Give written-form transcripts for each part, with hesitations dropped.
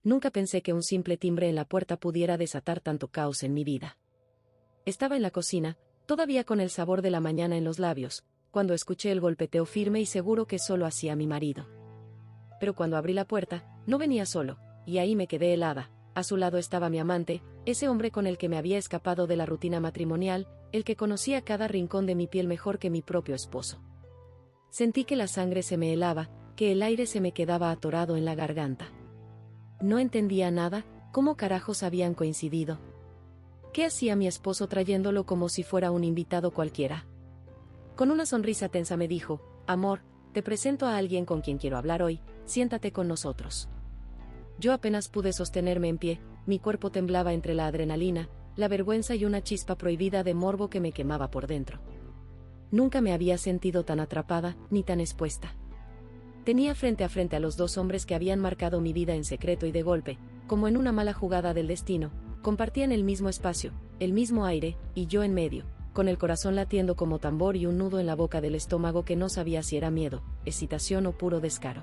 Nunca pensé que un simple timbre en la puerta pudiera desatar tanto caos en mi vida. Estaba en la cocina, todavía con el sabor de la mañana en los labios, cuando escuché el golpeteo firme y seguro que solo hacía mi marido. Pero cuando abrí la puerta, no venía solo, y ahí me quedé helada. A su lado estaba mi amante, ese hombre con el que me había escapado de la rutina matrimonial, el que conocía cada rincón de mi piel mejor que mi propio esposo. Sentí que la sangre se me helaba, que el aire se me quedaba atorado en la garganta. No entendía nada, ¿cómo carajos habían coincidido? ¿Qué hacía mi esposo trayéndolo como si fuera un invitado cualquiera? Con una sonrisa tensa me dijo, amor, te presento a alguien con quien quiero hablar hoy, siéntate con nosotros. Yo apenas pude sostenerme en pie, mi cuerpo temblaba entre la adrenalina, la vergüenza y una chispa prohibida de morbo que me quemaba por dentro. Nunca me había sentido tan atrapada, ni tan expuesta. Tenía frente a los dos hombres que habían marcado mi vida en secreto y de golpe, como en una mala jugada del destino, compartían el mismo espacio, el mismo aire, y yo en medio, con el corazón latiendo como tambor y un nudo en la boca del estómago que no sabía si era miedo, excitación o puro descaro.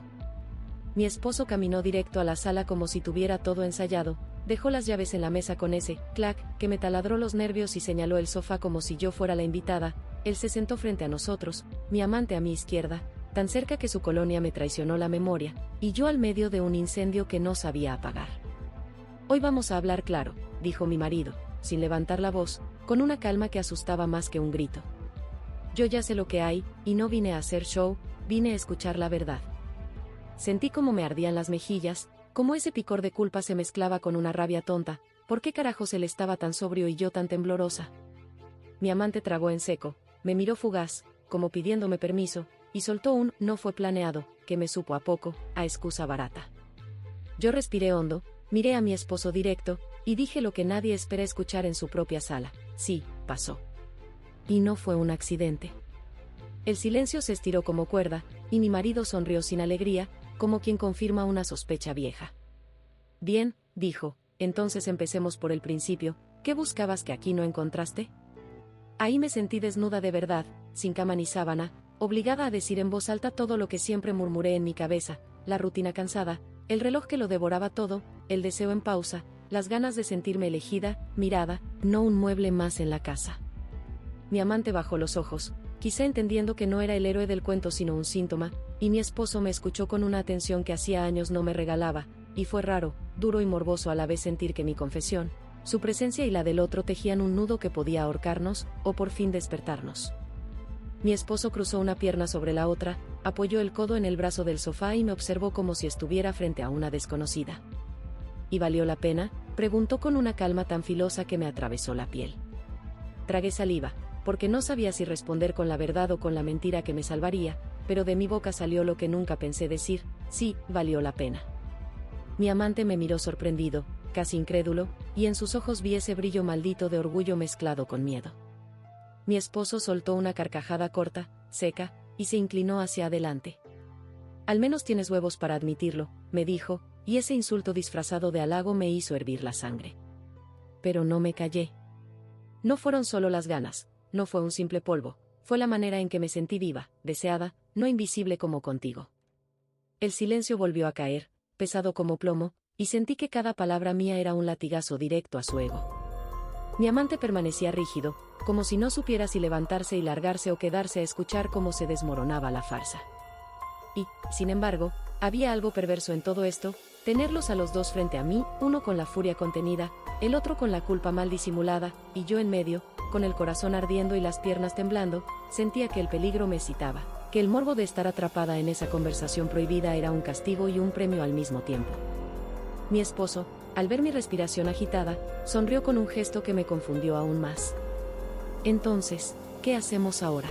Mi esposo caminó directo a la sala como si tuviera todo ensayado, dejó las llaves en la mesa con ese clac que me taladró los nervios y señaló el sofá como si yo fuera la invitada. Él se sentó frente a nosotros, mi amante a mi izquierda, tan cerca que su colonia me traicionó la memoria, y yo al medio de un incendio que no sabía apagar. Hoy vamos a hablar claro, dijo mi marido, sin levantar la voz, con una calma que asustaba más que un grito. Yo ya sé lo que hay, y no vine a hacer show, vine a escuchar la verdad. Sentí como me ardían las mejillas, como ese picor de culpa se mezclaba con una rabia tonta. ¿Por qué carajos él estaba tan sobrio y yo tan temblorosa? Mi amante tragó en seco, me miró fugaz, como pidiéndome permiso, y soltó un «no fue planeado», que me supo a poco, a excusa barata. Yo respiré hondo, miré a mi esposo directo, y dije lo que nadie espera escuchar en su propia sala: sí, pasó. Y no fue un accidente. El silencio se estiró como cuerda, y mi marido sonrió sin alegría, como quien confirma una sospecha vieja. Bien, dijo, entonces empecemos por el principio. ¿Qué buscabas que aquí no encontraste? Ahí me sentí desnuda de verdad, sin cama ni sábana, obligada a decir en voz alta todo lo que siempre murmuré en mi cabeza, la rutina cansada, el reloj que lo devoraba todo, el deseo en pausa, las ganas de sentirme elegida, mirada, no un mueble más en la casa. Mi amante bajó los ojos, quizá entendiendo que no era el héroe del cuento sino un síntoma, y mi esposo me escuchó con una atención que hacía años no me regalaba, y fue raro, duro y morboso a la vez sentir que mi confesión, su presencia y la del otro tejían un nudo que podía ahorcarnos, o por fin despertarnos. Mi esposo cruzó una pierna sobre la otra, apoyó el codo en el brazo del sofá y me observó como si estuviera frente a una desconocida. ¿Y valió la pena?, preguntó con una calma tan filosa que me atravesó la piel. Tragué saliva, porque no sabía si responder con la verdad o con la mentira que me salvaría, pero de mi boca salió lo que nunca pensé decir: sí, valió la pena. Mi amante me miró sorprendido, casi incrédulo, y en sus ojos vi ese brillo maldito de orgullo mezclado con miedo. Mi esposo soltó una carcajada corta, seca, y se inclinó hacia adelante. Al menos tienes huevos para admitirlo, me dijo, y ese insulto disfrazado de halago me hizo hervir la sangre. Pero no me callé. No fueron solo las ganas, no fue un simple polvo, fue la manera en que me sentí viva, deseada, no invisible como contigo. El silencio volvió a caer, pesado como plomo, y sentí que cada palabra mía era un latigazo directo a su ego. Mi amante permanecía rígido, como si no supiera si levantarse y largarse o quedarse a escuchar cómo se desmoronaba la farsa. Y, sin embargo, había algo perverso en todo esto, tenerlos a los dos frente a mí, uno con la furia contenida, el otro con la culpa mal disimulada, y yo en medio, con el corazón ardiendo y las piernas temblando. Sentía que el peligro me excitaba, que el morbo de estar atrapada en esa conversación prohibida era un castigo y un premio al mismo tiempo. Mi esposo, al ver mi respiración agitada, sonrió con un gesto que me confundió aún más. Entonces, ¿qué hacemos ahora?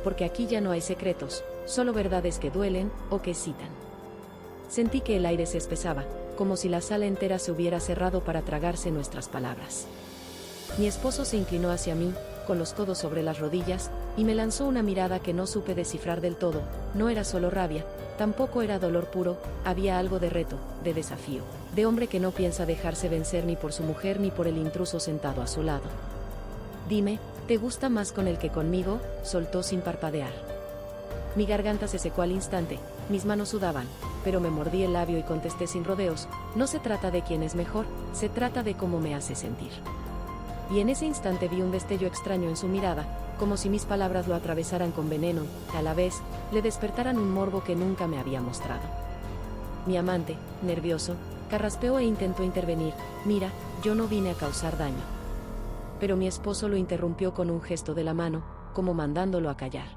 Porque aquí ya no hay secretos, solo verdades que duelen o que excitan. Sentí que el aire se espesaba, como si la sala entera se hubiera cerrado para tragarse nuestras palabras. Mi esposo se inclinó hacia mí, con los codos sobre las rodillas, y me lanzó una mirada que no supe descifrar del todo. No era solo rabia, tampoco era dolor puro, había algo de reto, de desafío, de hombre que no piensa dejarse vencer ni por su mujer ni por el intruso sentado a su lado. Dime, ¿te gusta más con él que conmigo?, soltó sin parpadear. Mi garganta se secó al instante, mis manos sudaban, pero me mordí el labio y contesté sin rodeos, no se trata de quién es mejor, se trata de cómo me hace sentir. Y en ese instante vi un destello extraño en su mirada, como si mis palabras lo atravesaran con veneno, y a la vez, le despertaran un morbo que nunca me había mostrado. Mi amante, nervioso, carraspeó e intentó intervenir, mira, yo no vine a causar daño. Pero mi esposo lo interrumpió con un gesto de la mano, como mandándolo a callar.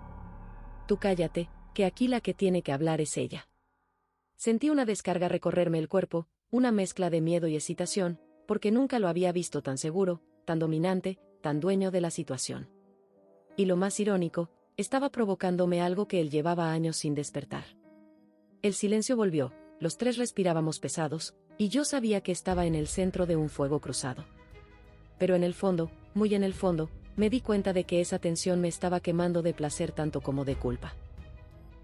Tú cállate, que aquí la que tiene que hablar es ella. Sentí una descarga recorrerme el cuerpo, una mezcla de miedo y excitación, porque nunca lo había visto tan seguro, tan dominante, tan dueño de la situación. Y lo más irónico, estaba provocándome algo que él llevaba años sin despertar. El silencio volvió, los tres respirábamos pesados, y yo sabía que estaba en el centro de un fuego cruzado. Pero en el fondo, muy en el fondo, me di cuenta de que esa tensión me estaba quemando de placer tanto como de culpa.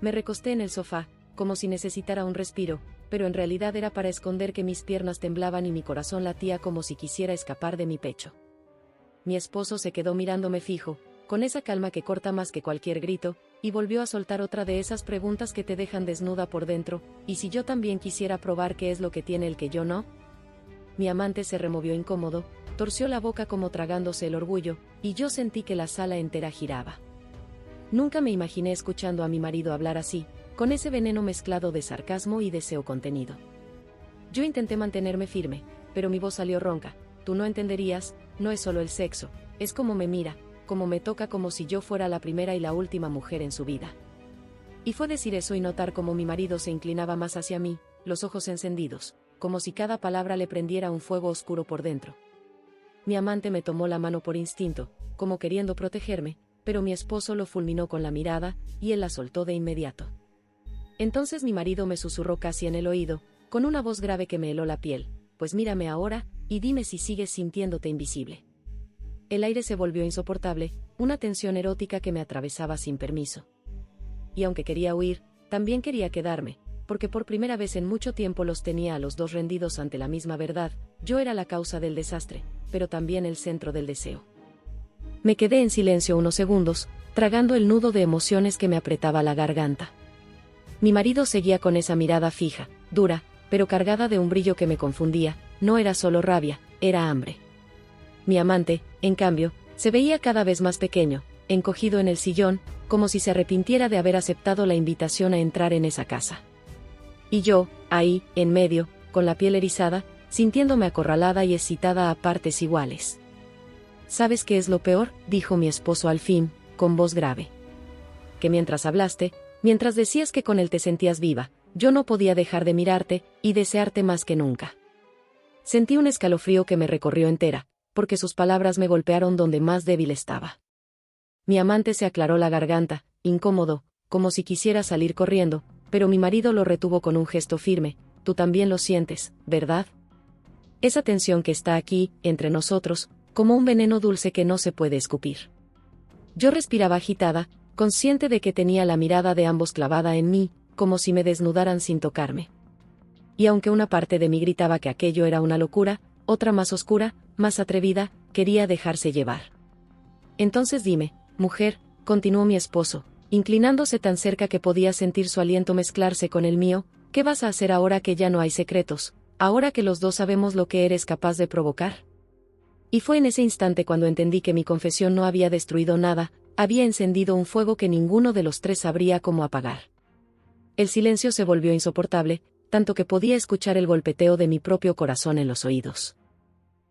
Me recosté en el sofá, como si necesitara un respiro, pero en realidad era para esconder que mis piernas temblaban y mi corazón latía como si quisiera escapar de mi pecho. Mi esposo se quedó mirándome fijo, con esa calma que corta más que cualquier grito, y volvió a soltar otra de esas preguntas que te dejan desnuda por dentro, ¿y si yo también quisiera probar qué es lo que tiene el que yo no? Mi amante se removió incómodo, torció la boca como tragándose el orgullo, y yo sentí que la sala entera giraba. Nunca me imaginé escuchando a mi marido hablar así, con ese veneno mezclado de sarcasmo y deseo contenido. Yo intenté mantenerme firme, pero mi voz salió ronca, tú no entenderías, no es solo el sexo, es como me mira, como me toca como si yo fuera la primera y la última mujer en su vida. Y fue decir eso y notar cómo mi marido se inclinaba más hacia mí, los ojos encendidos, como si cada palabra le prendiera un fuego oscuro por dentro. Mi amante me tomó la mano por instinto, como queriendo protegerme, pero mi esposo lo fulminó con la mirada, y él la soltó de inmediato. Entonces mi marido me susurró casi en el oído, con una voz grave que me heló la piel, pues mírame ahora, y dime si sigues sintiéndote invisible. El aire se volvió insoportable, una tensión erótica que me atravesaba sin permiso. Y aunque quería huir, también quería quedarme, porque por primera vez en mucho tiempo los tenía a los dos rendidos ante la misma verdad, yo era la causa del desastre, pero también el centro del deseo. Me quedé en silencio unos segundos, tragando el nudo de emociones que me apretaba la garganta. Mi marido seguía con esa mirada fija, dura, pero cargada de un brillo que me confundía, no era solo rabia, era hambre. Mi amante, en cambio, se veía cada vez más pequeño, encogido en el sillón, como si se arrepintiera de haber aceptado la invitación a entrar en esa casa. Y yo, ahí, en medio, con la piel erizada, sintiéndome acorralada y excitada a partes iguales. ¿Sabes qué es lo peor?, dijo mi esposo al fin, con voz grave. Que mientras hablaste, mientras decías que con él te sentías viva, yo no podía dejar de mirarte, y desearte más que nunca. Sentí un escalofrío que me recorrió entera, porque sus palabras me golpearon donde más débil estaba. Mi amante se aclaró la garganta, incómodo, como si quisiera salir corriendo, pero mi marido lo retuvo con un gesto firme, tú también lo sientes, ¿verdad? Esa tensión que está aquí, entre nosotros, como un veneno dulce que no se puede escupir. Yo respiraba agitada, consciente de que tenía la mirada de ambos clavada en mí, como si me desnudaran sin tocarme. Y aunque una parte de mí gritaba que aquello era una locura, otra más oscura, más atrevida, quería dejarse llevar. Entonces dime, mujer, continuó mi esposo, inclinándose tan cerca que podía sentir su aliento mezclarse con el mío, ¿qué vas a hacer ahora que ya no hay secretos, ahora que los dos sabemos lo que eres capaz de provocar? Y fue en ese instante cuando entendí que mi confesión no había destruido nada, había encendido un fuego que ninguno de los tres sabría cómo apagar. El silencio se volvió insoportable, tanto que podía escuchar el golpeteo de mi propio corazón en los oídos.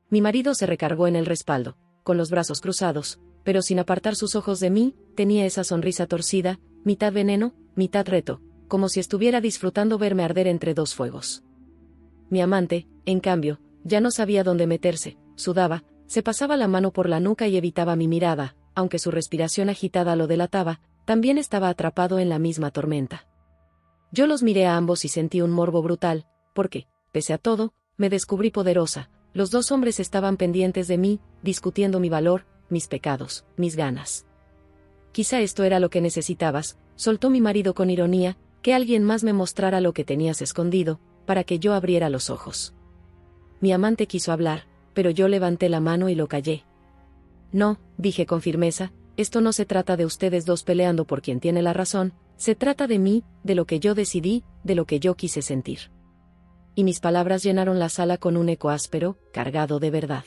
Mi marido se recargó en el respaldo, con los brazos cruzados, pero sin apartar sus ojos de mí, tenía esa sonrisa torcida, mitad veneno, mitad reto, como si estuviera disfrutando verme arder entre dos fuegos. Mi amante, en cambio, ya no sabía dónde meterse, sudaba, se pasaba la mano por la nuca y evitaba mi mirada, aunque su respiración agitada lo delataba, también estaba atrapado en la misma tormenta. Yo los miré a ambos y sentí un morbo brutal, porque, pese a todo, me descubrí poderosa. Los dos hombres estaban pendientes de mí, discutiendo mi valor, mis pecados, mis ganas. Quizá esto era lo que necesitabas, soltó mi marido con ironía, que alguien más me mostrara lo que tenías escondido, para que yo abriera los ojos. Mi amante quiso hablar, pero yo levanté la mano y lo callé. No, dije con firmeza, esto no se trata de ustedes dos peleando por quien tiene la razón, Se trata de mí, de lo que yo decidí, de lo que yo quise sentir. Y mis palabras llenaron la sala con un eco áspero, cargado de verdad.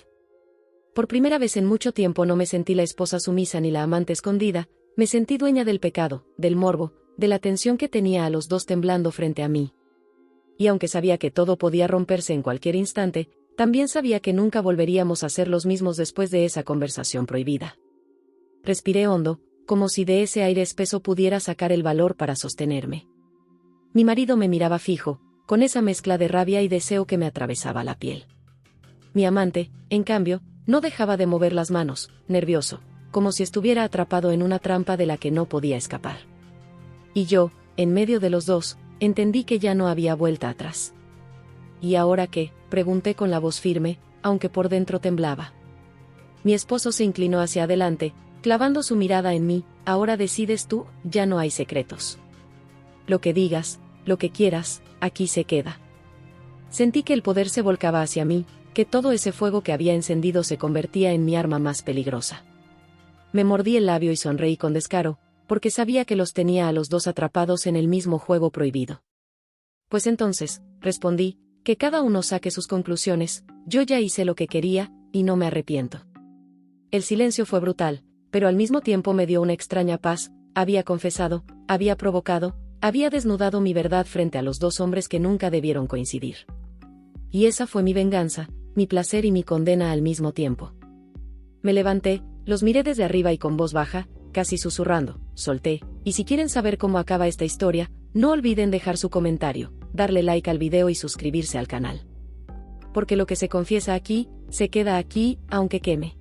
Por primera vez en mucho tiempo no me sentí la esposa sumisa ni la amante escondida, me sentí dueña del pecado, del morbo, de la tensión que tenía a los dos temblando frente a mí. Y aunque sabía que todo podía romperse en cualquier instante, también sabía que nunca volveríamos a ser los mismos después de esa conversación prohibida. Respiré hondo, como si de ese aire espeso pudiera sacar el valor para sostenerme. Mi marido me miraba fijo, con esa mezcla de rabia y deseo que me atravesaba la piel. Mi amante, en cambio, no dejaba de mover las manos, nervioso, como si estuviera atrapado en una trampa de la que no podía escapar. Y yo, en medio de los dos, entendí que ya no había vuelta atrás. ¿Y ahora qué?, pregunté con la voz firme, aunque por dentro temblaba. Mi esposo se inclinó hacia adelante, clavando su mirada en mí. Ahora decides tú, ya no hay secretos. Lo que digas, lo que quieras, aquí se queda. Sentí que el poder se volcaba hacia mí, que todo ese fuego que había encendido se convertía en mi arma más peligrosa. Me mordí el labio y sonreí con descaro, porque sabía que los tenía a los dos atrapados en el mismo juego prohibido. Pues entonces, respondí, que cada uno saque sus conclusiones, yo ya hice lo que quería, y no me arrepiento. El silencio fue brutal, pero al mismo tiempo me dio una extraña paz. Había confesado, había provocado, había desnudado mi verdad frente a los dos hombres que nunca debieron coincidir. Y esa fue mi venganza, mi placer y mi condena al mismo tiempo. Me levanté, los miré desde arriba y con voz baja, casi susurrando, solté, y si quieren saber cómo acaba esta historia, no olviden dejar su comentario, darle like al video y suscribirse al canal. Porque lo que se confiesa aquí, se queda aquí, aunque queme.